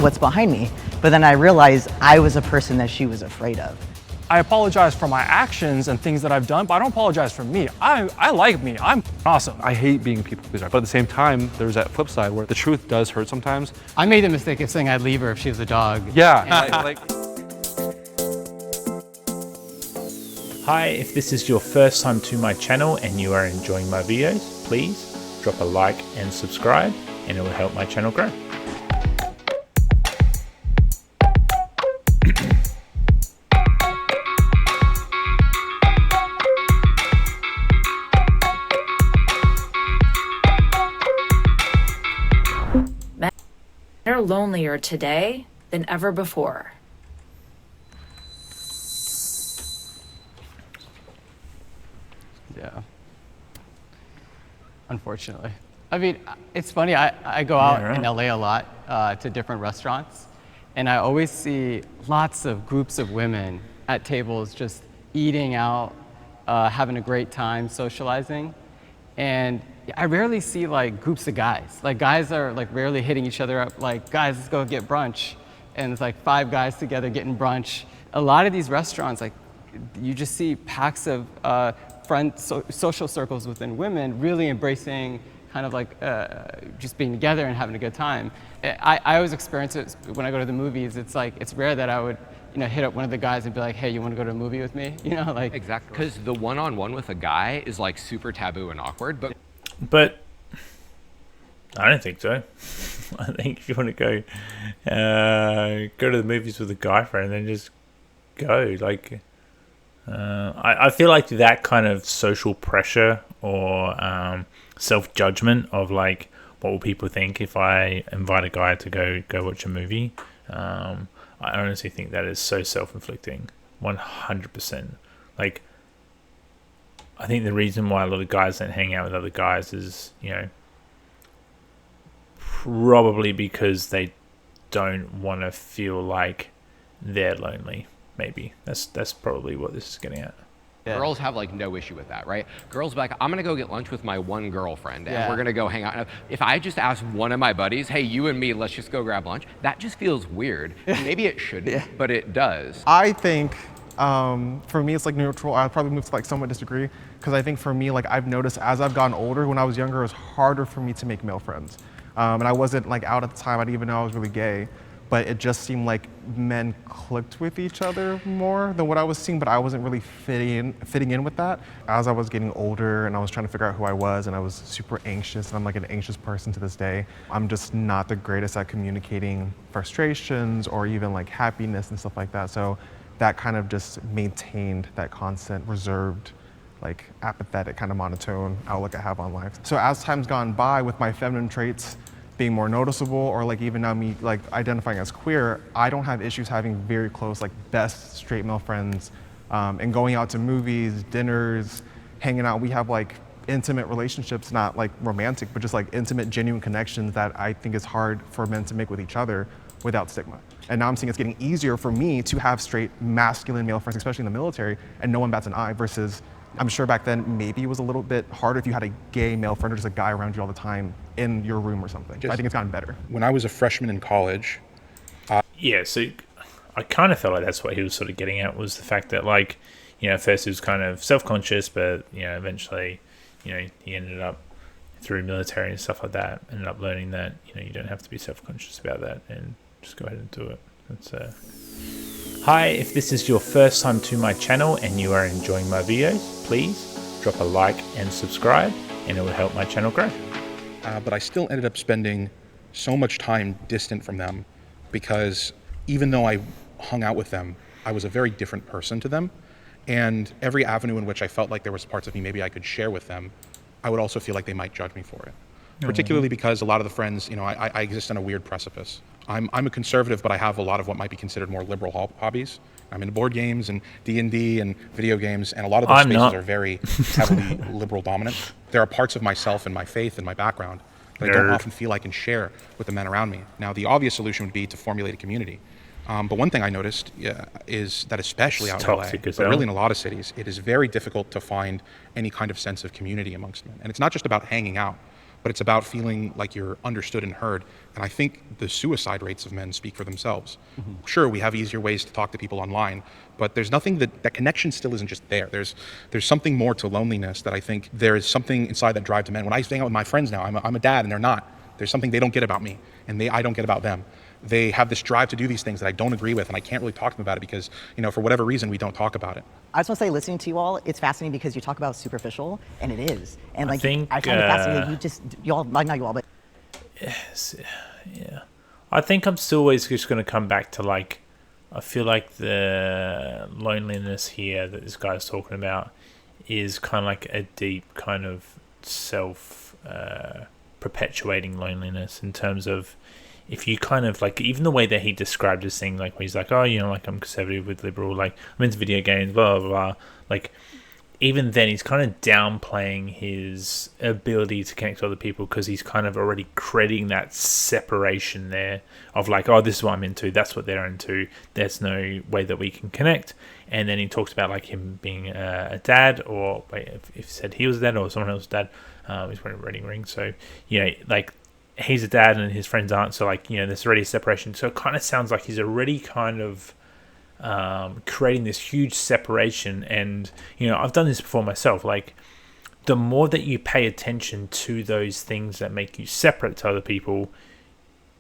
what's behind me. But then I realized I was a person that she was afraid of. I apologize for my actions and things that I've done, but I don't apologize for me. I like me, I'm awesome. I hate being a people pleaser, but at the same time, there's that flip side where the truth does hurt sometimes. I made the mistake of saying I'd leave her if she was a dog. Yeah, Hi, if this is your first time to my channel and you are enjoying my videos, please drop a like and subscribe, and it will help my channel grow. Men are lonelier today than ever before. Yeah. Unfortunately. I mean, it's funny, I go out in LA a lot to different restaurants, and I always see lots of groups of women at tables just eating out, having a great time, socializing. And I rarely see like groups of guys. Like guys are like rarely hitting each other up, like, guys, let's go get brunch. And it's like 5 guys together getting brunch. A lot of these restaurants, like, you just see packs of social circles within women really embracing kind of like just being together and having a good time. I always experience it when I go to the movies. It's like, it's rare that I would, hit up one of the guys and be like, hey, you want to go to a movie with me? Like. Exactly, because the one-on-one with a guy is like super taboo and awkward, But I don't think so. I think if you want to go to the movies with a guy friend, then just go. Like, I feel like that kind of social pressure or self-judgment of like, what will people think if I invite a guy to go watch a movie? I honestly think that is so self-inflicting, 100%. Like, I think the reason why a lot of guys don't hang out with other guys is, probably because they don't want to feel like they're lonely. Maybe that's probably what this is getting at. Yeah. Girls have like no issue with that, right? Girls be like, I'm gonna go get lunch with my one girlfriend and we're gonna go hang out. If I just ask one of my buddies, hey, you and me, let's just go grab lunch, that just feels weird. Maybe it shouldn't, but it does. I think for me, it's like neutral. I'd probably move to like somewhat disagree, because I think for me, like I've noticed as I've gotten older, when I was younger, it was harder for me to make male friends. And I wasn't like out at the time. I didn't even know I was really gay. But it just seemed like men clicked with each other more than what I was seeing, but I wasn't really fitting in with that. As I was getting older and I was trying to figure out who I was, and I was super anxious, and I'm like an anxious person to this day. I'm just not the greatest at communicating frustrations or even like happiness and stuff like that. So that kind of just maintained that constant reserved, like apathetic kind of monotone outlook I have on life. So as time's gone by, with my feminine traits being more noticeable, or like even now me like identifying as queer, I don't have issues having very close, like best straight male friends, and going out to movies, dinners, hanging out. We have like intimate relationships, not like romantic, but just like intimate, genuine connections that I think is hard for men to make with each other without stigma. And now I'm seeing it's getting easier for me to have straight masculine male friends, especially in the military, and no one bats an eye, versus I'm sure back then maybe it was a little bit harder if you had a gay male friend or just a guy around you all the time in your room or something. I think it's gotten better. When I was a freshman in college. Yeah, so I kind of felt like that's what he was sort of getting at, was the fact that, like, at first he was kind of self-conscious, but, eventually, he ended up, through military and stuff like that, ended up learning that, you don't have to be self-conscious about that and just go ahead and do it. That's Hi, if this is your first time to my channel and you are enjoying my videos, please drop a like and subscribe, and it will help my channel grow. But I still ended up spending so much time distant from them, because even though I hung out with them, I was a very different person to them. And every avenue in which I felt like there was parts of me maybe I could share with them, I would also feel like they might judge me for it. Particularly because a lot of the friends, I exist on a weird precipice. I'm a conservative, but I have a lot of what might be considered more liberal hobbies. I'm into board games and D&D and video games, and a lot of those spaces are very heavily liberal dominant. There are parts of myself and my faith and my background that I don't often feel I can share with the men around me. Now, the obvious solution would be to formulate a community. But one thing I noticed is that especially out in LA, but really in a lot of cities, it is very difficult to find any kind of sense of community amongst men. And it's not just about hanging out, but it's about feeling like you're understood and heard. And I think the suicide rates of men speak for themselves. Sure, we have easier ways to talk to people online, but there's nothing that connection still isn't just there. There's something more to loneliness that I think there is something inside that drive to men. When I hang out with my friends now, I'm a dad and they're not. There's something they don't get about me and I don't get about them. They have this drive to do these things that I don't agree with, and I can't really talk to them about it because, for whatever reason, we don't talk about it. I just want to say, listening to you all, it's fascinating because you talk about superficial, and it is. And like, think, I find it fascinating that you all, like not you all, but yes, yeah. I think I'm still always just going to come back to like, I feel like the loneliness here that this guy's talking about is kind of like a deep kind of self perpetuating loneliness in terms of, if you kind of like, even the way that he described this thing, like where he's like, oh, like I'm conservative with liberal, like I'm into video games, blah, blah, blah. Like, even then he's kind of downplaying his ability to connect to other people because he's kind of already creating that separation there of like, oh, this is what I'm into, that's what they're into, there's no way that we can connect. And then he talks about like him being a dad, or wait, if he said he was a dad or someone else's dad, he's wearing a wedding ring. So, like, he's a dad and his friends aren't, so like, there's already a separation. So it kind of sounds like he's already kind of creating this huge separation. And I've done this before myself. Like, the more that you pay attention to those things that make you separate to other people,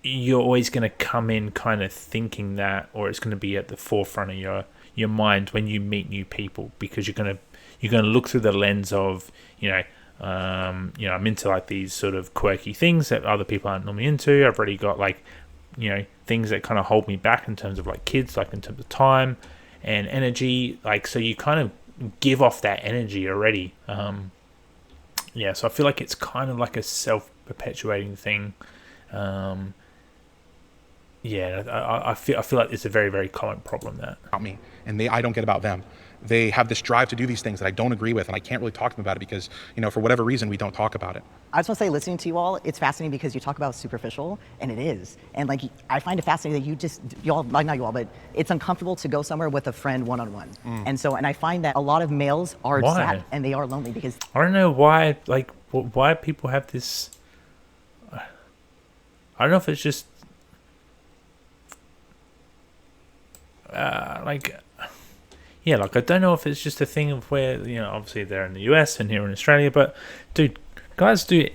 you're always going to come in kind of thinking that, or it's going to be at the forefront of your mind when you meet new people, because you're going to look through the lens of I'm into like these sort of quirky things that other people aren't normally into. I've already got like, things that kind of hold me back in terms of like kids, like in terms of time and energy. Like, so you kind of give off that energy already. So I feel like it's kind of like a self-perpetuating thing. I feel like it's a very, very common problem that about me and I don't get about them. They have this drive to do these things that I don't agree with, and I can't really talk to them about it because, for whatever reason, we don't talk about it. I just want to say, listening to you all, it's fascinating because you talk about superficial, and it is. And like, I find it fascinating that you all, like not you all, but it's uncomfortable to go somewhere with a friend one-on-one. And I find that a lot of males are sad and they are lonely because I don't know why, like, why people have this. I don't know if it's just I don't know if it's just a thing of where, obviously they're in the US and here in Australia, but dude, guys do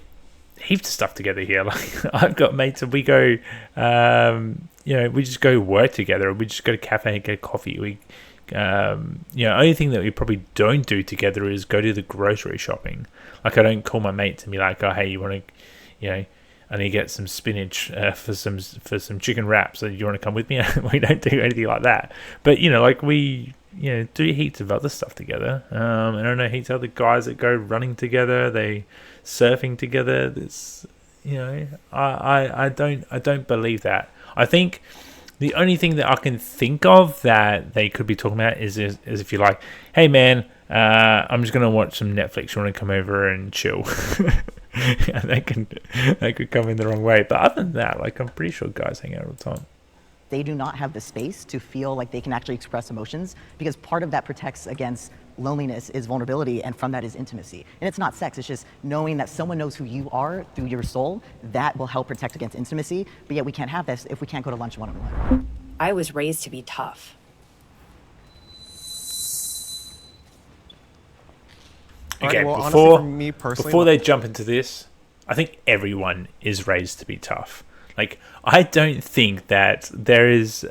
heaps of stuff together here. Like, I've got mates and we go, we just go work together, or we just go to cafe and get coffee. We, only thing that we probably don't do together is go to the grocery shopping. Like, I don't call my mates and be like, oh, hey, you want to, I need to get some spinach for some chicken wraps. So you want to come with me? We don't do anything like that. But like we do heaps of other stuff together. And I know heaps of other guys that go running together. They surfing together. This I don't believe that. I think the only thing that I can think of that they could be talking about is if you're like, hey man, I'm just gonna watch some Netflix. You want to come over and chill? And that could come in the wrong way. But other than that, like, I'm pretty sure guys hang out all the time. they do not have the space to feel like they can actually express emotions, because part of that protects against loneliness is vulnerability, and from that is intimacy. And it's not sex, it's just knowing that someone knows who you are through your soul. That will help protect against intimacy, but yet we can't have this if we can't go to lunch one-on-one. I was raised to be tough. Okay, well, honestly, for me personally, before they jump into this, I think everyone is raised to be tough. Like, I don't think that there is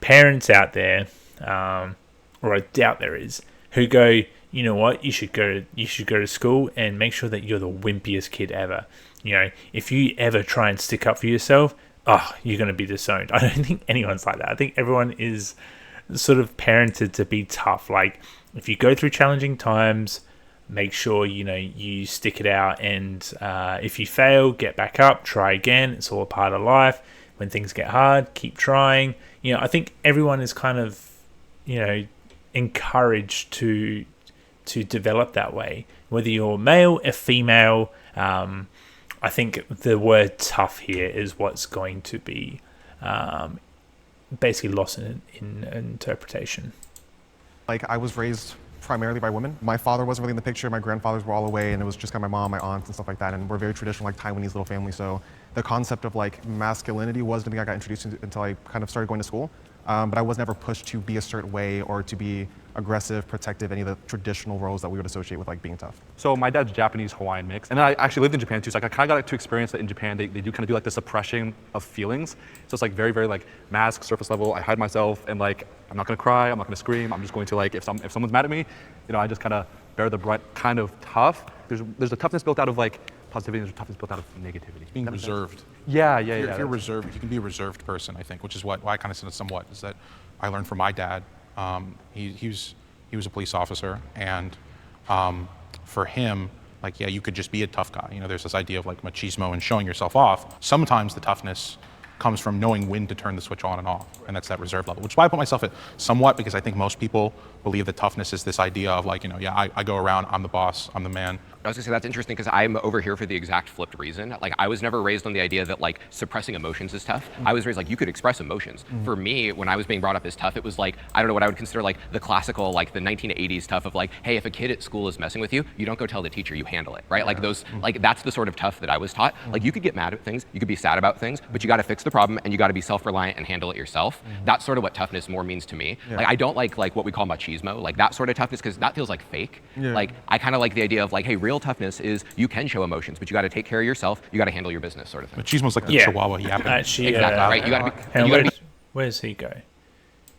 parents out there, or I doubt there is, who go, you know what, you should go to school and make sure that you're the wimpiest kid ever. You know, if you ever try and stick up for yourself, you're going to be disowned. I don't think anyone's like that. I think everyone is sort of parented to be tough. Like, if you go through challenging times, make sure, you know, you stick it out, and if you fail, get back up, try again. It's all a part of life. When things get hard, keep trying. You know, I think everyone is kind of, you know, encouraged to develop that way. Whether you're male or female, I think the word tough here is what's going to be basically lost in interpretation. like, I was raised primarily by women. My father wasn't really in the picture. My grandfathers were all away, and it was just kind of my mom, my aunts, and stuff like that. And we're very traditional, like Taiwanese little family. So the concept of like masculinity wasn't something I got introduced to until I kind of started going to school. But I was never pushed to be a certain way or to be aggressive, protective, any of the traditional roles that we would associate with like being tough. So my dad's Japanese Hawaiian mix, and then I actually lived in Japan too. So like I kind of got to experience that in Japan. They do kind of do like the suppression of feelings. So it's like very, very like mask, surface level. I hide myself, and like I'm not gonna cry, I'm not gonna scream. I'm just going to like if someone's mad at me, you know, I just kind of bear the brunt. Kind of tough. There's a toughness built out of like positivity. There's a toughness built out of negativity. Being reserved. Yeah. If you're reserved, you can be a reserved person, I think, which is what I kind of said somewhat, is that I learned from my dad. He was a police officer, and for him, like, yeah, you could just be a tough guy. You know, there's this idea of like machismo and showing yourself off. Sometimes the toughness comes from knowing when to turn the switch on and off, and that's that reserve level, which is why I put myself at somewhat, because I think most people believe that toughness is this idea of like, you know, yeah, I go around, I'm the boss, I'm the man. I was gonna say that's interesting because I'm over here for the exact flipped reason. Like I was never raised on the idea that like suppressing emotions is tough. I was raised like you could express emotions. For me, when I was being brought up as tough, it was like, I don't know what I would consider like the classical, like the 1980s tough of like, hey, if a kid at school is messing with you, you don't go tell the teacher, you handle it, right? Like those, like that's the sort of tough that I was taught. Like you could get mad at things, you could be sad about things, but you gotta fix the problem and you gotta be self-reliant and handle it yourself. That's sort of what toughness more means to me. Like I don't like what we call machismo, like that sort of toughness, because that feels like fake. Like I kind of like the idea of like, hey, real toughness is you can show emotions, but you got to take care of yourself. You got to handle your business, sort of thing. Machismo's like the Chihuahua yapping. Actually, Exactly, right? You got to be where's he go?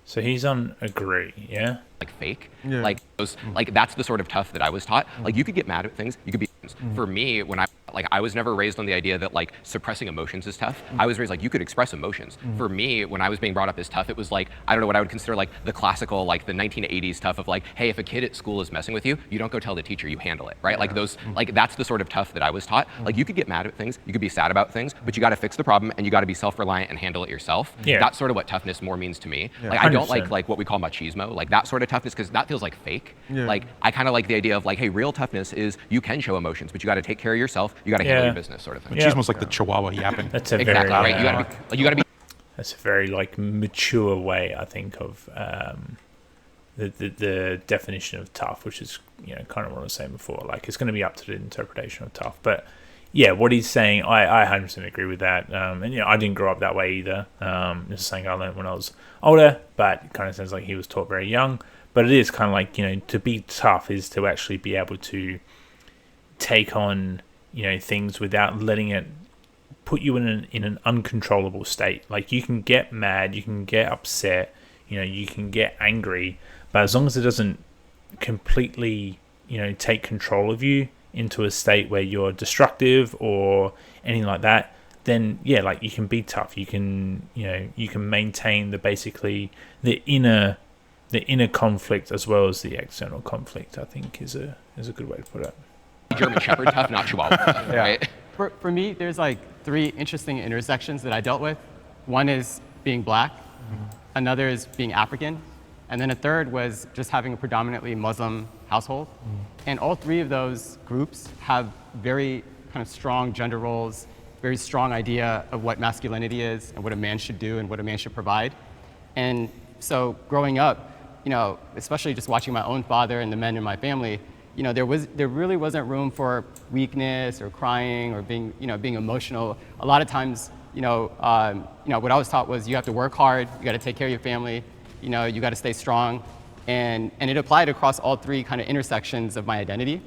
So he's on agree, yeah? like fake. Like those, like that's the sort of tough that I was taught. Like you could get mad at things, you could be. For me, when I was never raised on the idea that like suppressing emotions is tough. I was raised like you could express emotions. For me, when I was being brought up as tough, it was like, I don't know what I would consider like the classical, like the 1980s tough of like, hey, if a kid at school is messing with you, you don't go tell the teacher, you handle it, right? Like those, like that's the sort of tough that I was taught. Like you could get mad at things, you could be sad about things, but you got to fix the problem and you got to be self-reliant and handle it yourself. That's sort of what toughness more means to me. Like I don't like what we call machismo, like that sort of toughness, because that feels like fake. Like I kind of like the idea of like, hey, real toughness is you can show emotions, but you got to take care of yourself, you got to handle your business, sort of thing. Machismo's like the Chihuahua yapping. That's a Exactly, very, right? You gotta be. That's a very like mature way, I think, of the definition of tough, which is, you know, kind of what I was saying before. Like it's going to be up to the interpretation of tough, but yeah, what he's saying, I 100% agree with that. And you know, I didn't grow up that way either. It's something I learned when I was older, but it kind of sounds like he was taught very young. But it is kind of like, you know, to be tough is to actually be able to take on, you know, things without letting it put you in an uncontrollable state. Like you can get mad, you can get upset, you know, you can get angry, but as long as it doesn't completely, you know, take control of you into a state where you're destructive or anything like that, then yeah, like you can be tough. You can, you know, you can maintain the inner conflict as well as the external conflict, I think is a good way to put it. German Shepherd tough, not Chihuahua tough, right? For me, there's like 3 interesting intersections that I dealt with. One is being black, another is being African, and then a third was just having a predominantly Muslim household. And all 3 of those groups have very kind of strong gender roles, very strong idea of what masculinity is and what a man should do and what a man should provide. And so growing up, you know, especially just watching my own father and the men in my family, you know, there really wasn't room for weakness or crying or being emotional. A lot of times, what I was taught was you have to work hard, you got to take care of your family, you know, you got to stay strong, and it applied across all 3 kind of intersections of my identity.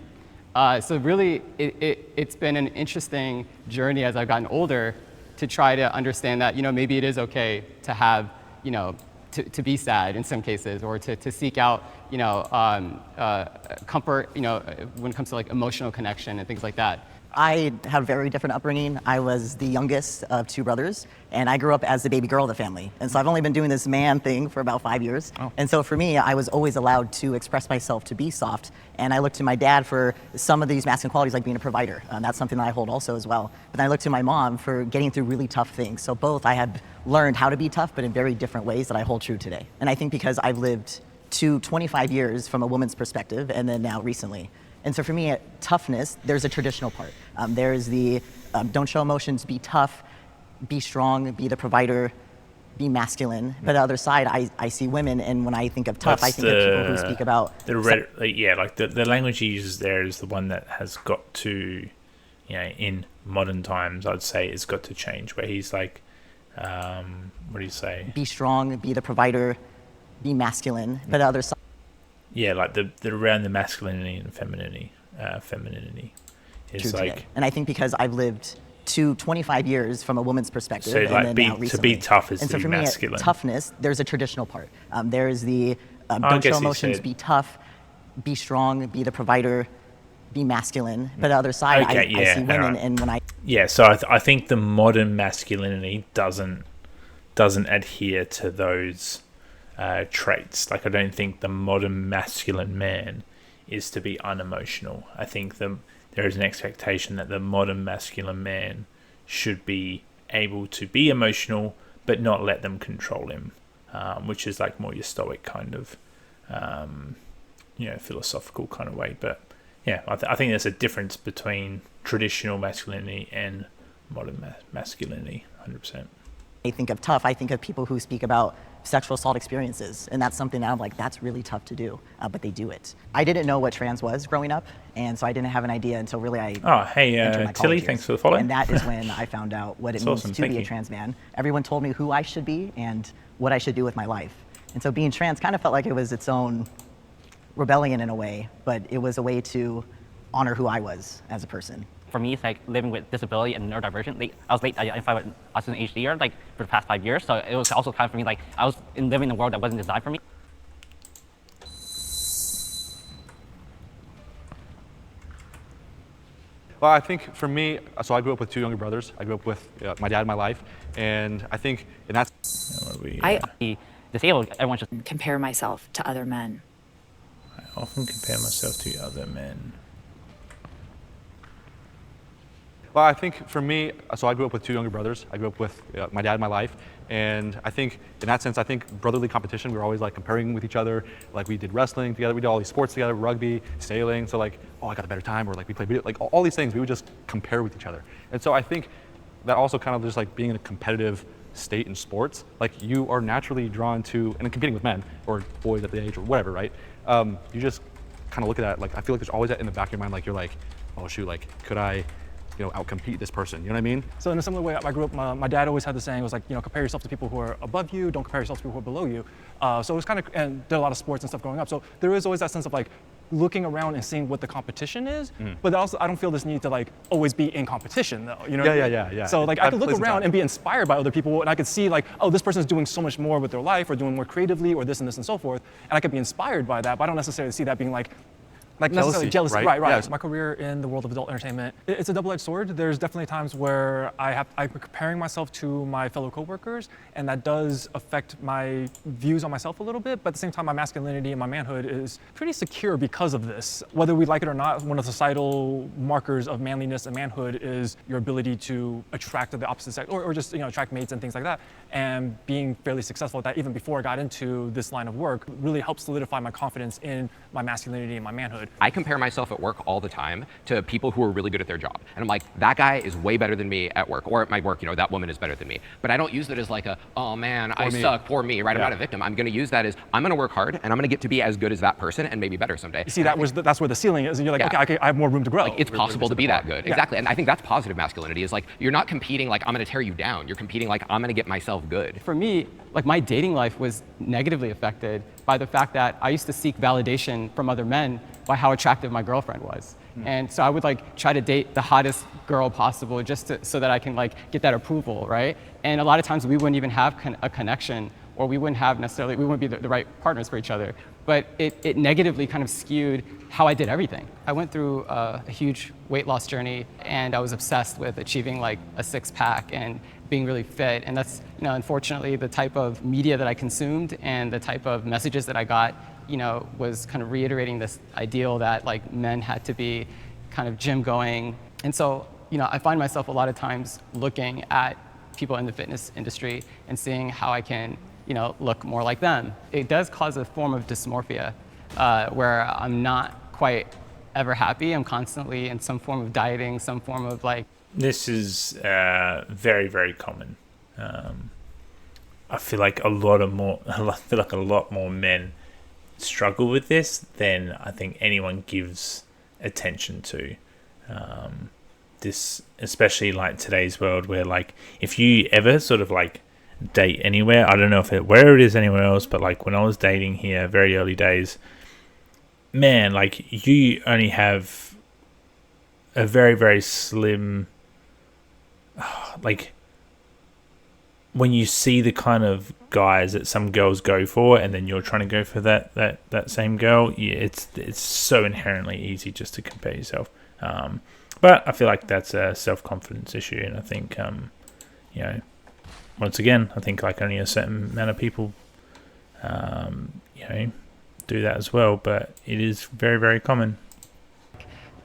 So really, it's been an interesting journey as I've gotten older to try to understand that, you know, maybe it is okay to have, you know, to be sad in some cases, or to seek out, you know, comfort, you know, when it comes to like emotional connection and things like that. I have a very different upbringing. I was the youngest of 2 brothers, and I grew up as the baby girl of the family. And so I've only been doing this man thing for about 5 years. Oh. And so for me, I was always allowed to express myself, to be soft. And I looked to my dad for some of these masculine qualities, like being a provider. That's something that I hold also as well. But then I looked to my mom for getting through really tough things. So both, I had learned how to be tough, but in very different ways that I hold true today. And I think because I've lived 25 years from a woman's perspective, and then now recently. And so for me, toughness, there's a traditional part. There's the don't show emotions, be tough, be strong, be the provider, be masculine, but the other side, I see women, and when I think of tough, I think of people who speak about the language he uses there is the one that has got to, in modern times, I'd say it's got to change. Where he's like, what do you say? Be strong, be the provider, be masculine, but the other side. Yeah, like the around the masculinity and femininity. It's like, today. And I think because I've lived 25 years from a woman's perspective, so and like then now to recently. be tough is and to so be for masculine. Me, toughness, there's a traditional part. There is the don't guess show he emotions, said- be tough, be strong, be the provider, be masculine. But the other side, I see women, alright. and when I So I think the modern masculinity doesn't adhere to those traits. Like, I don't think the modern masculine man is to be unemotional. I think there is an expectation that the modern masculine man should be able to be emotional but not let them control him, which is like more your stoic kind of philosophical kind of way. But yeah, I think there's a difference between traditional masculinity and modern masculinity, 100%. I think of tough, I think of people who speak about sexual assault experiences, and that's something that I'm like, that's really tough to do, but they do it. I didn't know what trans was growing up, and so I didn't have an idea until really I entered my Tilly, college thanks years. for the follow. And that is when I found out what it means awesome, to thank be a you. trans man. Everyone told me who I should be and what I should do with my life. And so being trans kind of felt like it was its own rebellion in a way, but it was a way to honor who I was as a person. For me, it's like living with disability and neurodivergent. I was late identified with autism and ADHD like for the past 5 years, so it was also kind of for me like I was living in a world that wasn't designed for me. Well, I think for me, so I grew up with two younger brothers. I grew up with my dad in my life, and I think in that. I disabled. Everyone just Compare myself to other men. I often compare myself to other men. Well, I think for me, so I grew up with two younger brothers. I grew up with my dad in my life, and I think in that sense, I think brotherly competition. We were always like comparing with each other. Like we did wrestling together, we did all these sports together, rugby, sailing. So like, oh, I got a better time, or like we played video, like all these things. We would just compare with each other, and so I think that also kind of just like being in a competitive state in sports, like you are naturally drawn to, and competing with men or boys at the age or whatever, right? You just kind of look at that. Like I feel like there's always that in the back of your mind, like you're like, oh shoot, like could I outcompete this person, you know what I mean? So in a similar way, I grew up, my dad always had the saying, was like, compare yourself to people who are above you, don't compare yourself to people who are below you. So it was kind of, and did a lot of sports and stuff growing up. So there is always that sense of like looking around and seeing what the competition is, but also I don't feel this need to like always be in competition though, you know? Yeah. So like I could look around and be inspired by other people, and I could see like, oh, this person's doing so much more with their life or doing more creatively or this and this and so forth, and I could be inspired by that, but I don't necessarily see that being like necessarily jealousy, right? Yes. My career in the world of adult entertainment, it's a double-edged sword. There's definitely times where I'm comparing myself to my fellow coworkers, and that does affect my views on myself a little bit, but at the same time, my masculinity and my manhood is pretty secure because of this. Whether we like it or not, one of the societal markers of manliness and manhood is your ability to attract the opposite sex, or just attract mates and things like that. And being fairly successful at that, even before I got into this line of work, really helped solidify my confidence in my masculinity and my manhood. I compare myself at work all the time to people who are really good at their job. And I'm like, that guy is way better than me at work, or at my work, that woman is better than me. But I don't use that as like oh man, I suck, poor me, right? I'm not a victim. I'm gonna use that as, I'm gonna work hard and I'm gonna get to be as good as that person and maybe better someday. You see, that's where the ceiling is, and you're like, okay, I have more room to grow. Like, it's possible to be that good. Exactly. And I think that's positive masculinity, is like, you're not competing like I'm gonna tear you down. You're competing like I'm gonna get myself good. For me, like my dating life was negatively affected by the fact that I used to seek validation from other men by how attractive my girlfriend was. And so I would like try to date the hottest girl possible just so that I can like get that approval, right? And a lot of times we wouldn't even have a connection, or we wouldn't be the right partners for each other. But it negatively kind of skewed how I did everything. I went through a huge weight loss journey, and I was obsessed with achieving like a six-pack and being really fit. And that's, unfortunately, the type of media that I consumed and the type of messages that I got, was kind of reiterating this ideal that like men had to be kind of gym going. And so, I find myself a lot of times looking at people in the fitness industry and seeing how I can, look more like them. It does cause a form of dysmorphia where I'm not quite ever happy. I'm constantly in some form of dieting, some form of like. This is very, very common. I feel like a lot more men struggle with this than I think anyone gives attention to. This, especially like today's world, where like if you ever sort of like date anywhere, I don't know where it is anywhere else, but like when I was dating here, very early days, man, like you only have a very, very slim, like when you see the kind of guys that some girls go for, and then you're trying to go for that same girl, yeah, it's so inherently easy just to compare yourself. But I feel like that's a self-confidence issue, and I think, once again, I think like only a certain amount of people, do that as well. But it is very, very common.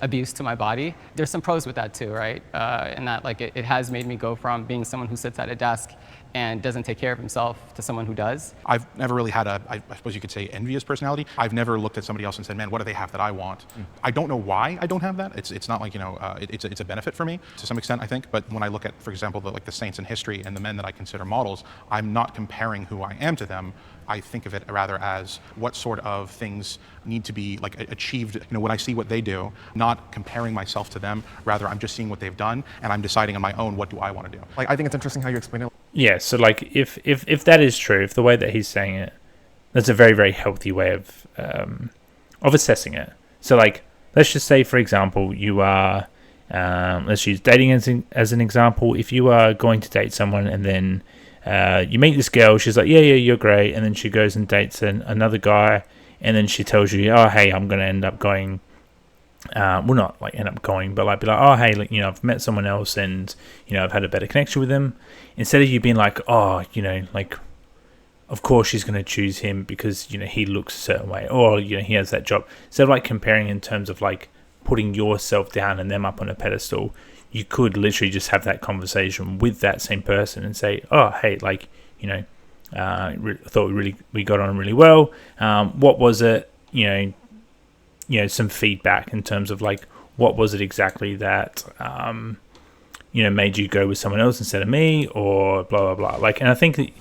Abuse to my body. There's some pros with that too, right? And that like it has made me go from being someone who sits at a desk and doesn't take care of himself to someone who does. I've never really had I suppose you could say, envious personality. I've never looked at somebody else and said, man, what do they have that I want? I don't know why I don't have that. It's not like, it's a benefit for me to some extent, I think. But when I look at, for example, the saints in history and the men that I consider models, I'm not comparing who I am to them. I think of it rather as what sort of things need to be like achieved, when I see what they do, not comparing myself to them. Rather, I'm just seeing what they've done and I'm deciding on my own, what do I want to do? Like, I think it's interesting how you explain it. Yeah, so like if that is true, if the way that he's saying it, that's a very, very healthy way of assessing it. So like, let's just say, for example, you are, let's use dating as an example. If you are going to date someone and then you meet this girl, she's like, yeah, you're great, and then she goes and dates another guy, and then she tells you, oh, hey, I'm going to end up going, not like end up going, but like be like, oh, hey, like, I've met someone else and, I've had a better connection with them. Instead of you being like, oh, like, of course she's going to choose him because, he looks a certain way, or, he has that job. Instead of like comparing in terms of like putting yourself down and them up on a pedestal, you could literally just have that conversation with that same person and say, oh, hey, like, I thought we got on really well. What was it, some feedback in terms of like, what was it exactly that, made you go with someone else instead of me, or blah, blah, blah. Like, and I think that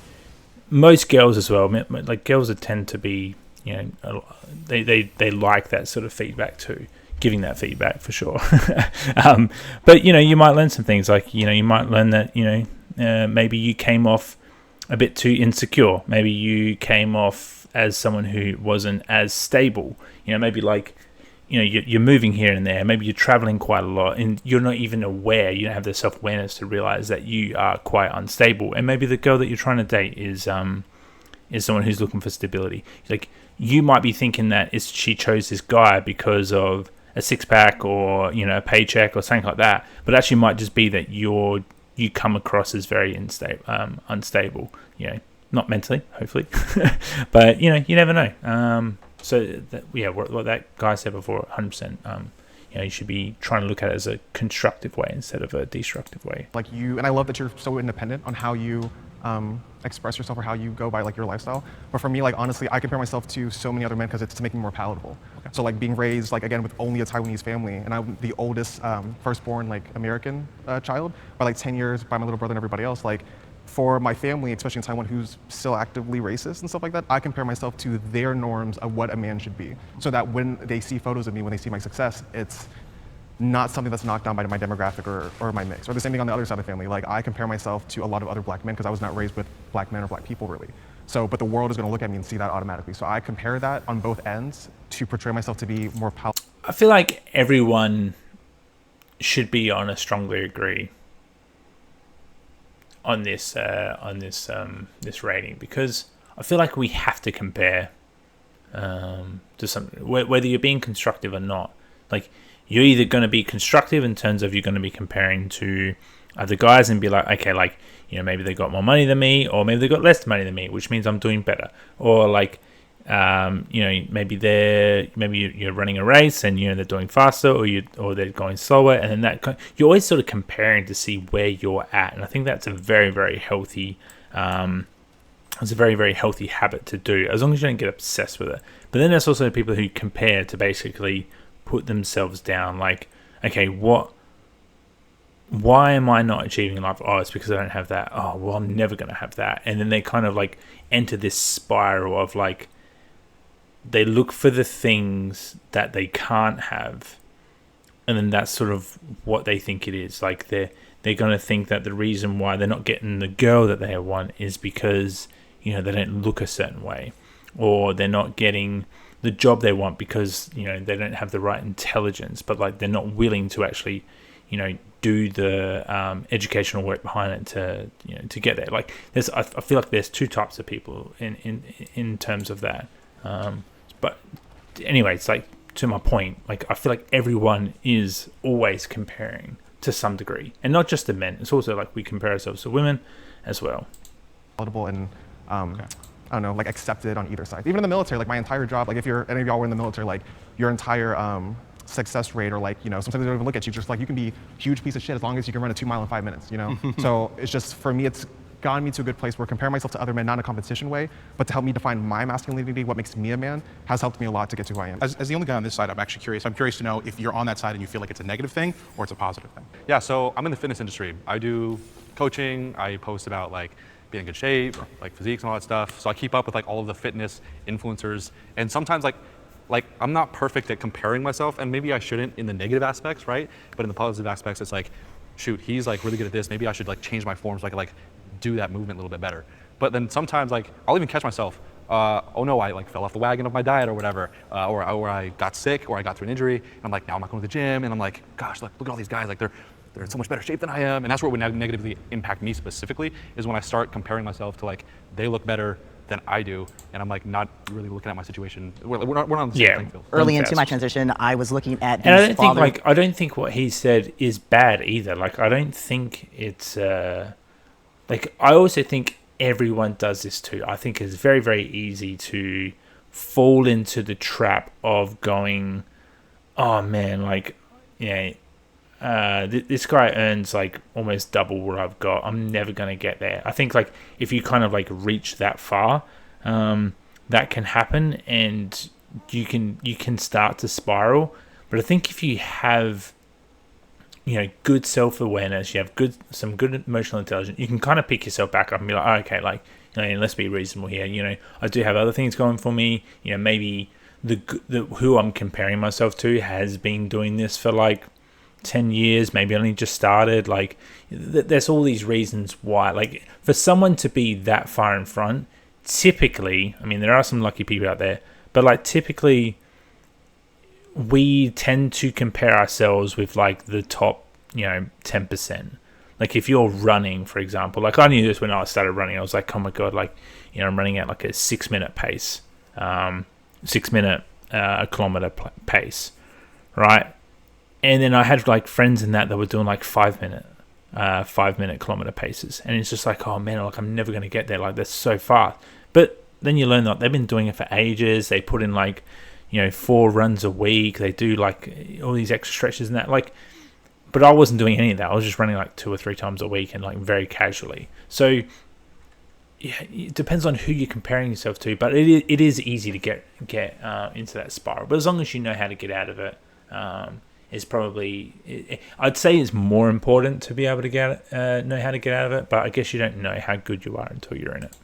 most girls as well, like girls that tend to be, they like that sort of feedback too. Giving that feedback for sure. But you might learn some things, like you might learn that maybe you came off a bit too insecure, maybe you came off as someone who wasn't as stable, maybe like you're moving here and there, maybe you're traveling quite a lot and you're not even aware, you don't have the self-awareness to realize that you are quite unstable, and maybe the girl that you're trying to date is someone who's looking for stability. Like, you might be thinking that she chose this guy because of a six-pack or a paycheck or something like that, but actually might just be that you come across as very unstable, not mentally, hopefully, but you never know. So that, what that guy said before, 100%. You should be trying to look at it as a constructive way instead of a destructive way. Like you, and I love that you're so independent on how you express yourself or how you go by like your lifestyle. But for me, like honestly, I compare myself to so many other men because it's to make me more palatable. Okay. So like being raised like again with only a Taiwanese family, and I'm the oldest firstborn like American child by like 10 years by my little brother and everybody else. Like for my family, especially in Taiwan, who's still actively racist and stuff like that, I compare myself to their norms of what a man should be. So that when they see photos of me, when they see my success, it's not something that's knocked down by my demographic or my mix. Or the same thing on the other side of the family. Like I compare myself to a lot of other black men because I was not raised with black men or black people really. So, but the world is going to look at me and see that automatically. So I compare that on both ends to portray myself to be more palatable. I feel like everyone should be on a strongly agree on this rating, because I feel like we have to compare to something, whether you're being constructive or not. Like, you're either going to be constructive in terms of you're going to be comparing to other guys and be like, okay, like, maybe they got more money than me, or maybe they got less money than me, which means I'm doing better. Or like, maybe you're running a race and they're doing faster, or they're going slower, and then you're always sort of comparing to see where you're at. And I think that's a very, very healthy habit to do, as long as you don't get obsessed with it. But then there's also people who compare to basically put themselves down, like, okay, what why am I not achieving in life? Oh, it's because I don't have that. Oh, well, I'm never going to have that. And then they kind of like enter this spiral of like, they look for the things that they can't have. And then that's sort of what they think it is. Like they're going to think that the reason why they're not getting the girl that they want is because, you know, they don't look a certain way, or they're not getting the job they want because, you know, they don't have the right intelligence, but like they're not willing to actually, you know, do the educational work behind it to, you know, to get there. Like I feel like there's two types of people in terms of that. But anyway, it's like, to my point, like I feel like everyone is always comparing to some degree, and not just the men. It's also like we compare ourselves to women as well. Palatable and I don't know, like accepted on either side. Even in the military, like my entire job, like if you're any of y'all were in the military, like your entire success rate, or like, you know, sometimes they don't even look at you, just like you can be a huge piece of shit as long as you can run a 2 mile in 5 minutes, you know? So it's just, for me, it's gotten me to a good place where comparing myself to other men, not in a competition way, but to help me define my masculinity, what makes me a man, has helped me a lot to get to who I am. As the only guy on this side, I'm actually curious. I'm curious to know if you're on that side and you feel like it's a negative thing or it's a positive thing. Yeah, so I'm in the fitness industry. I do coaching. I post about like being in good shape, like physiques and all that stuff. So I keep up with like all of the fitness influencers. And sometimes like I'm not perfect at comparing myself, and maybe I shouldn't in the negative aspects, right? But in the positive aspects, it's like, shoot, he's like really good at this. Maybe I should like change my form so I could like do that movement a little bit better. But then sometimes like I'll even catch myself, oh no, I like fell off the wagon of my diet or whatever, or I got sick, or I got through an injury, and I'm like, now I'm not going to the gym, and I'm like, gosh, look at all these guys, like they're in so much better shape than I am. And that's where it would negatively impact me specifically, is when I start comparing myself to like, they look better than I do, and I'm like not really looking at my situation. We're not on the same playing field. Early into my transition, I was looking at and I don't think what he said is bad either. Like I don't think it's like, I also think everyone does this too. I think it's very, very easy to fall into the trap of going, oh man, like, yeah, this guy earns like almost double what I've got. I'm never going to get there. I think like if you kind of like reach that far, that can happen, and you can start to spiral. But I think if you have, you know, good self-awareness, you have some good emotional intelligence, you can kind of pick yourself back up and be like, oh, okay, like, you know, let's be reasonable here. You know, I do have other things going for me. You know, maybe the who I'm comparing myself to has been doing this for like 10 years, maybe only just started. Like, there's all these reasons why. Like, for someone to be that far in front, typically, I mean, there are some lucky people out there, but like typically, we tend to compare ourselves with like the top, you know, 10%. Like if you're running, for example, like I knew this when I started running. I was like, oh my God, like, you know, I'm running at like a 6 minute pace, 6 minute kilometer pace, right? And then I had like friends in that were doing like 5 minute kilometer paces. And it's just like, oh man, like I'm never going to get there. Like that's so fast. But then you learn that they've been doing it for ages. They put in like, you know, 4 runs a week. They do like all these extra stretches and that. Like, but I wasn't doing any of that. I was just running like 2 or 3 times a week and like very casually. So yeah, it depends on who you're comparing yourself to. But it is easy to get into that spiral. But as long as you know how to get out of it, is probably, I'd say it's more important to be able to know how to get out of it. But I guess you don't know how good you are until you're in it.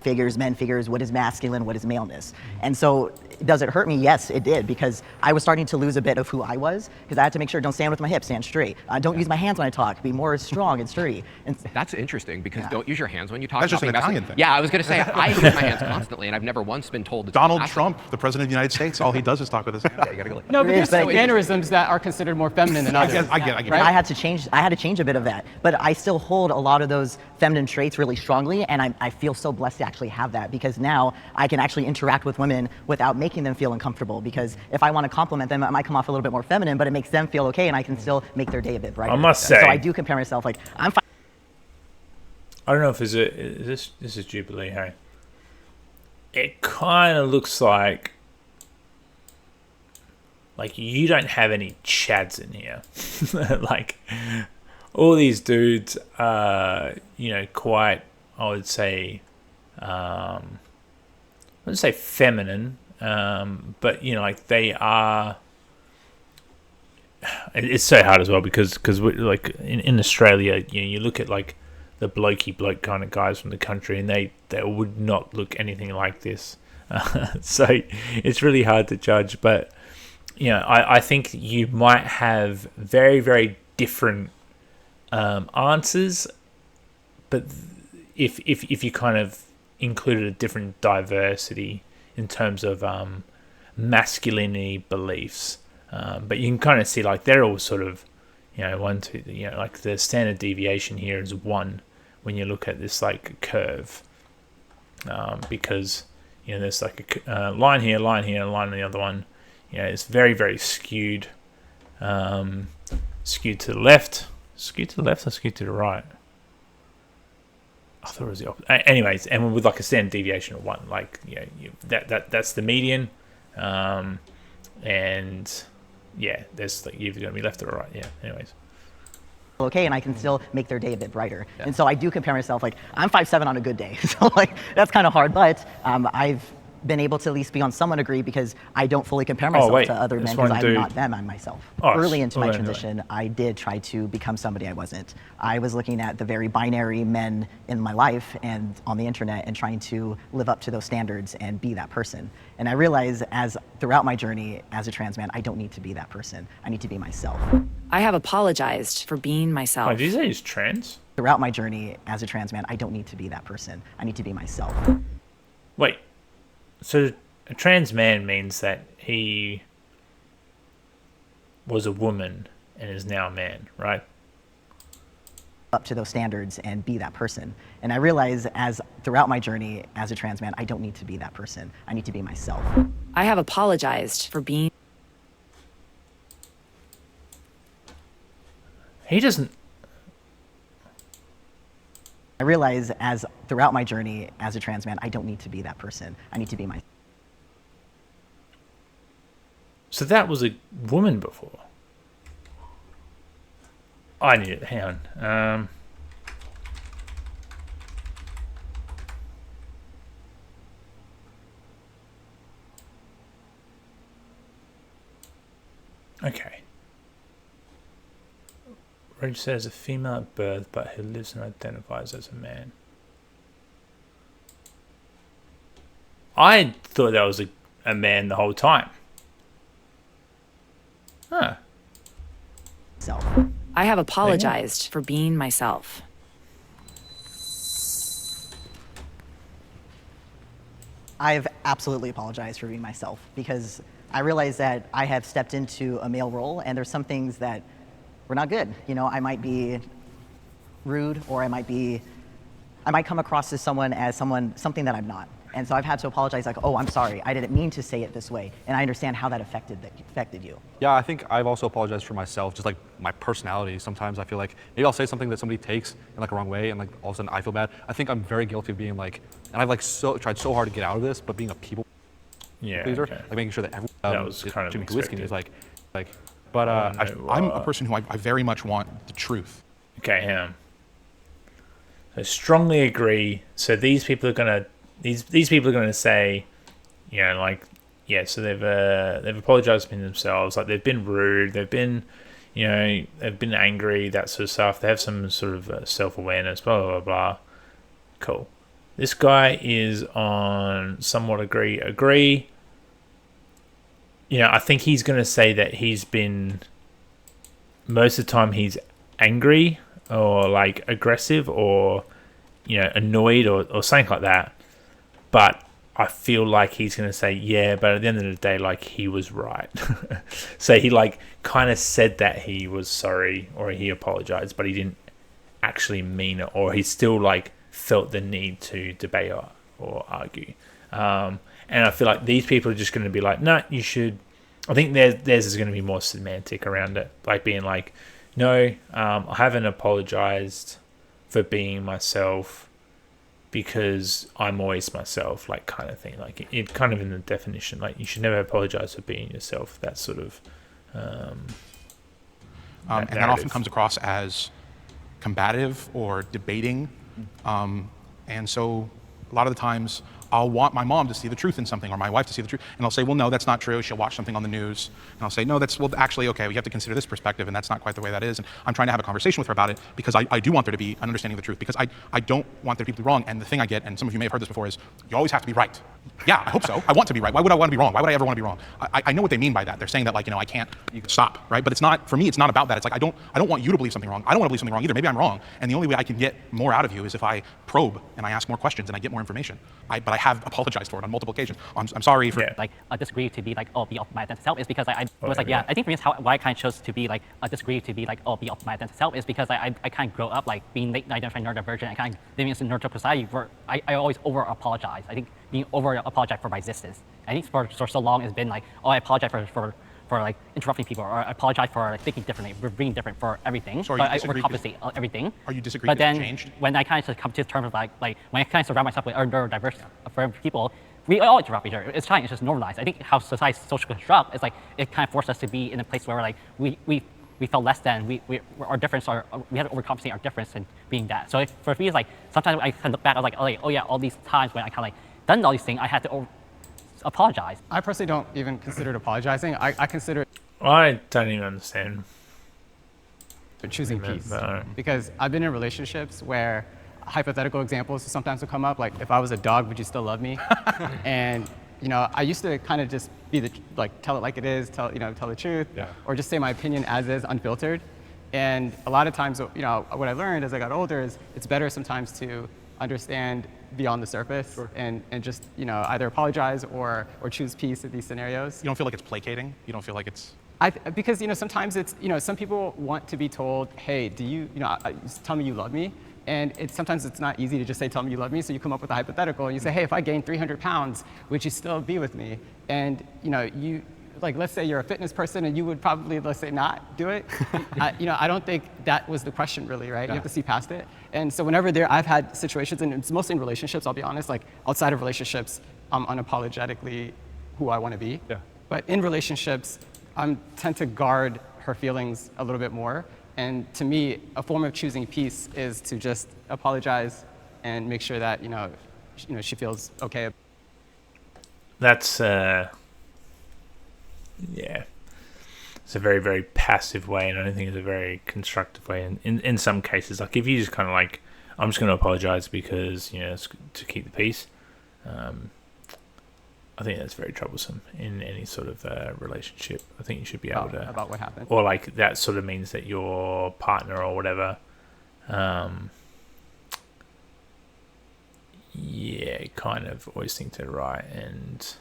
Men figures, what is masculine, what is maleness. And so, does it hurt me? Yes, it did, because I was starting to lose a bit of who I was, because I had to make sure, don't stand with my hips, stand straight. Don't use my hands when I talk, be more strong and sturdy. And that's interesting, because don't use your hands when you talk. That's just an Italian thing. Yeah, I was going to say, I use my hands constantly, and I've never once been told to Donald Trump, the president of the United States, all he does is talk with his hands. You gotta go. No, but there's some mannerisms that are considered more feminine than others. I get it. Right? I had to change a bit of that, but I still hold a lot of those feminine traits really strongly, and I feel so blessed to actually have that, because now I can actually interact with women without making them feel uncomfortable, because if I want to compliment them, it might come off a little bit more feminine, but it makes them feel okay, and I can still make their day a bit brighter. I must say, so I do compare myself, like, I'm fine. I don't know if this is Jubilee, hey? It kind of looks like you don't have any chads in here. Like, all these dudes are, you know, quite, I would say, I wouldn't say feminine, but, you know, like they are, it's so hard as well because like in Australia, you look at like the blokey bloke kind of guys from the country, and they would not look anything like this. So it's really hard to judge. But I think you might have very, very different answers. But if you kind of included a different diversity in terms of masculinity beliefs, but you can kind of see like they're all sort of 1, 2, like the standard deviation here is 1 when you look at this like curve, because there's like a line here, line here, line on the other one. It's very, very skewed, skewed to the left, skewed to the left, or skewed to the right. I thought it was the opposite. Anyways, and with like a standard deviation of 1, like that's the median, and there's like either going to be left or right. Anyways. Okay, and I can still make their day a bit brighter. And so I do compare myself, like I'm 5'7" on a good day. So like that's kind of hard, but I've been able to at least be on somewhat degree because I don't fully compare myself to other men because I'm not them, I'm myself. Early into my transition, I did try to become somebody I wasn't. I was looking at the very binary men in my life and on the internet and trying to live up to those standards and be that person. And I realized throughout my journey as a trans man, I don't need to be that person. I need to be myself. I have apologized for being myself. Did you say he's trans? Throughout my journey as a trans man, I don't need to be that person. I need to be myself. Wait. So a trans man means that he was a woman and is now a man, right? Up to those standards and be that person. And I realize throughout my journey as a trans man, I don't need to be that person. I need to be myself. I have apologized for being. He doesn't. I realize throughout my journey as a trans man, I don't need to be that person. I need to be myself. So that was a woman before. I need it. Hang on. Okay. Registered as a female at birth, but who lives and identifies as a man. I thought that was a man the whole time. Huh. Self. I have apologized for being myself. I've absolutely apologized for being myself because I realize that I have stepped into a male role and there's some things that were not good. I might be rude or I might come across as something that I'm not. And so I've had to apologize like, oh, I'm sorry, I didn't mean to say it this way. And I understand how that affected you. Yeah, I think I've also apologized for myself, just like my personality. Sometimes I feel like maybe I'll say something that somebody takes in like a wrong way and like all of a sudden I feel bad. I think I'm very guilty of being like, and I've like tried so hard to get out of this, but being a people pleaser, okay. like making sure that everyone that was kind of drinking whiskey is like, but I'm a person who I very much want the truth. Okay, I strongly agree. So these people are gonna say, so they've apologized to themselves, like they've been rude, they've been angry, that sort of stuff. They have some sort of self-awareness, blah blah blah. Cool. This guy is on somewhat agree. I think he's gonna say that he's been most of the time he's angry or like aggressive or annoyed or something like that. But I feel like he's going to say, yeah, but at the end of the day, like, he was right. So he, like, kind of said that he was sorry or he apologized, but he didn't actually mean it, or he still, like, felt the need to debate or argue. And I feel like these people are just going to be like, no, you should. I think theirs is going to be more semantic around it, like being like, no, I haven't apologized for being myself because I'm always myself, like kind of thing. Like it kind of in the definition, like you should never apologize for being yourself. That sort of. And that often comes across as combative or debating. And so a lot of the times I'll want my mom to see the truth in something or my wife to see the truth. And I'll say, well, no, that's not true. She'll watch something on the news. And I'll say, no, that's, well, actually, okay, we have to consider this perspective and that's not quite the way that is. And I'm trying to have a conversation with her about it because I do want there to be an understanding of the truth because I don't want there to be wrong. And the thing I get, and some of you may have heard this before, is you always have to be right. Yeah, I hope so. I want to be right. Why would I want to be wrong? Why would I ever want to be wrong? I know what they mean by that. They're saying that like, I can't stop, right? But it's not, for me, it's not about that. It's like, I don't want you to believe something wrong. I don't want to believe something wrong either. Maybe I'm wrong. And the only way I can get more out of you is if I probe and I ask more questions and I get more information. But I have apologized for it on multiple occasions. I'm sorry for... Like, disagree to be like, oh, be of my authentic self is because I was like, yeah, I think for me, it's why I kind of chose to be like, disagree to be like, oh, be of my authentic self is because I kind of grow up like being identified neurodivergent and kind of living in a neurodivergent society where I always over-apologize. I think being over-apologize for my existence. I think for so long it's been like, oh, I apologize for like interrupting people, or I apologize for like, thinking differently, for being different for everything, So but I overcompensate everything. Are you disagreeing But then changed? when I kind of come to terms of like when I kind of surround myself with neurodiverse people, we all interrupt each other. It's fine. It's just normalized. I think how society's social construct is like it kind of forced us to be in a place where like we felt less than our difference, or we had to overcompensate our difference in being that. So for me, it's like sometimes I kind of look back, I was like, oh yeah, all these times when I kind of like done all these things, I had to apologize. I personally don't even consider it apologizing. I consider it I don't even understand. choosing peace. Because I've been in relationships where hypothetical examples sometimes will come up, like if I was a dog, would you still love me? And I used to kind of just be tell it like it is, tell the truth, or just say my opinion as is, unfiltered. And a lot of times, what I learned as I got older is it's better sometimes to understand beyond the surface and just either apologize or choose peace in these scenarios. You don't feel like it's placating? You don't feel like it's... Because sometimes it's some people want to be told, hey, do you tell me you love me, and sometimes it's not easy to just say tell me you love me, so you come up with a hypothetical and you say, hey, if I gained 300 pounds, would you still be with me? And you like, let's say you're a fitness person and you would probably, let's say, not do it. I don't think that was the question really, right? You have to see past it. And so whenever I've had situations, and it's mostly in relationships, I'll be honest, like outside of relationships, I'm unapologetically who I want to be. Yeah. But in relationships, I tend to guard her feelings a little bit more. And to me, a form of choosing peace is to just apologize and make sure that, she feels okay. That's yeah, it's a very, very passive way, and I don't think it's a very constructive way. And in some cases, like if you just kind of like, I'm just going to apologize because it's to keep the peace. I think that's very troublesome in any sort of relationship. I think you should be able to about what happened, or like that sort of means that your partner or whatever, kind of always think they're right, and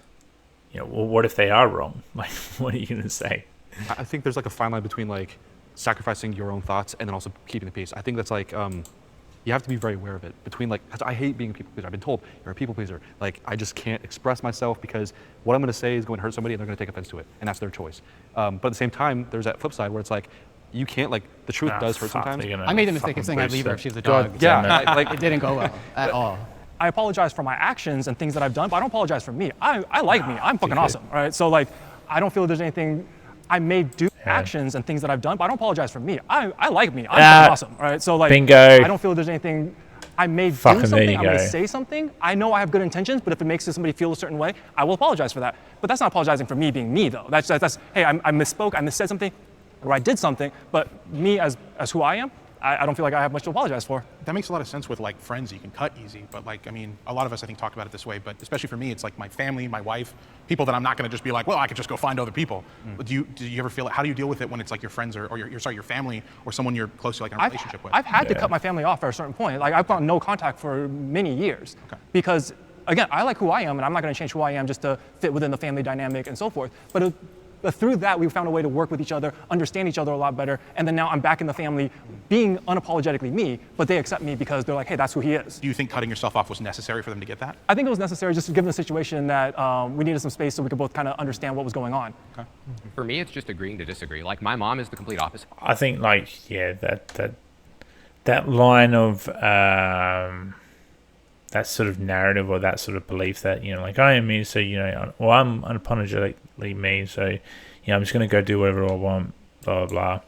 well, what if they are wrong? Like, what are you going to say? I think there's like a fine line between like sacrificing your own thoughts and then also keeping the peace. I think that's like, you have to be very aware of it. Between like, 'cause I hate being a people pleaser. I've been told you're a people pleaser. Like, I just can't express myself because what I'm going to say is going to hurt somebody and they're going to take offense to it, and that's their choice. But at the same time, there's that flip side where it's like, you can't, like, the truth does hurt sometimes. I made the mistake of saying I'd leave her if she's a dog. Yeah, like it didn't go well at all. I apologize for my actions and things that I've done, but I don't apologize for me. I like me. I'm fucking awesome, right? So like, I don't feel there's anything. I may do actions and things that I've done, but I don't apologize for me. I like me. I'm fucking awesome, right? So like, bingo. I don't feel there's anything. I may do Fucking something. I'm gonna say something. I know I have good intentions, but if it makes somebody feel a certain way, I will apologize for that. But that's not apologizing for me being me, though. That's hey, I misspoke. I missaid something, or I did something. But me as who I am, I don't feel like I have much to apologize for. That makes a lot of sense with like friends. You can cut easy, but like, I mean, a lot of us I think talk about it this way, but especially for me, it's like my family, my wife, people that I'm not going to just be like, well, I could just go find other people. Do you ever feel it? How do you deal with it when it's like your friends or your family or someone you're close to, like in a relationship with? I've had to cut my family off at a certain point. Like I've got no contact for many years because again, I like who I am, and I'm not going to change who I am just to fit within the family dynamic and so forth. But through that, we found a way to work with each other, understand each other a lot better, and then now I'm back in the family being unapologetically me, but they accept me because they're like, hey, that's who he is. Do you think cutting yourself off was necessary for them to get that? I think it was necessary just given the situation that we needed some space so we could both kind of understand what was going on. Okay. For me, it's just agreeing to disagree. Like, my mom is the complete opposite. I think, like, yeah, that line of that sort of narrative or that sort of belief that, like, I am me, so, well, I'm unapologetically me, so, I'm just going to go do whatever I want, blah, blah, blah.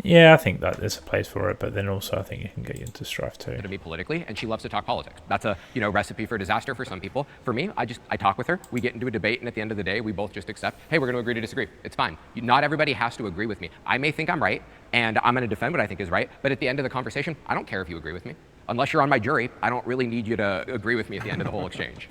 Yeah, I think that there's a place for it, but then also I think it can get you into strife too. To me politically, and she loves to talk politics. That's a recipe for disaster for some people. For me, I talk with her. We get into a debate, and at the end of the day, we both just accept, hey, we're going to agree to disagree. It's fine. Not everybody has to agree with me. I may think I'm right, and I'm going to defend what I think is right. But at the end of the conversation, I don't care if you agree with me. Unless you're on my jury, I don't really need you to agree with me at the end of the whole exchange.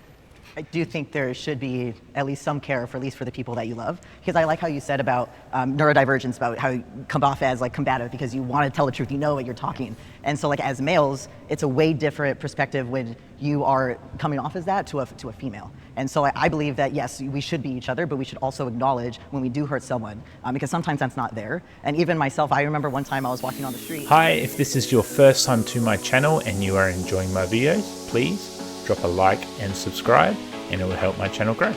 I do think there should be at least some care, for at least for the people that you love. Because I like how you said about neurodivergence, about how you come off as like combative because you want to tell the truth, you know what you're talking. And so like as males, it's a way different perspective when you are coming off as that to a female. And so I believe that yes, we should be each other, but we should also acknowledge when we do hurt someone, because sometimes that's not there. And even myself, I remember one time I was walking on the street. Hi, if this is your first time to my channel and you are enjoying my videos, please drop a like and subscribe, and it will help my channel grow.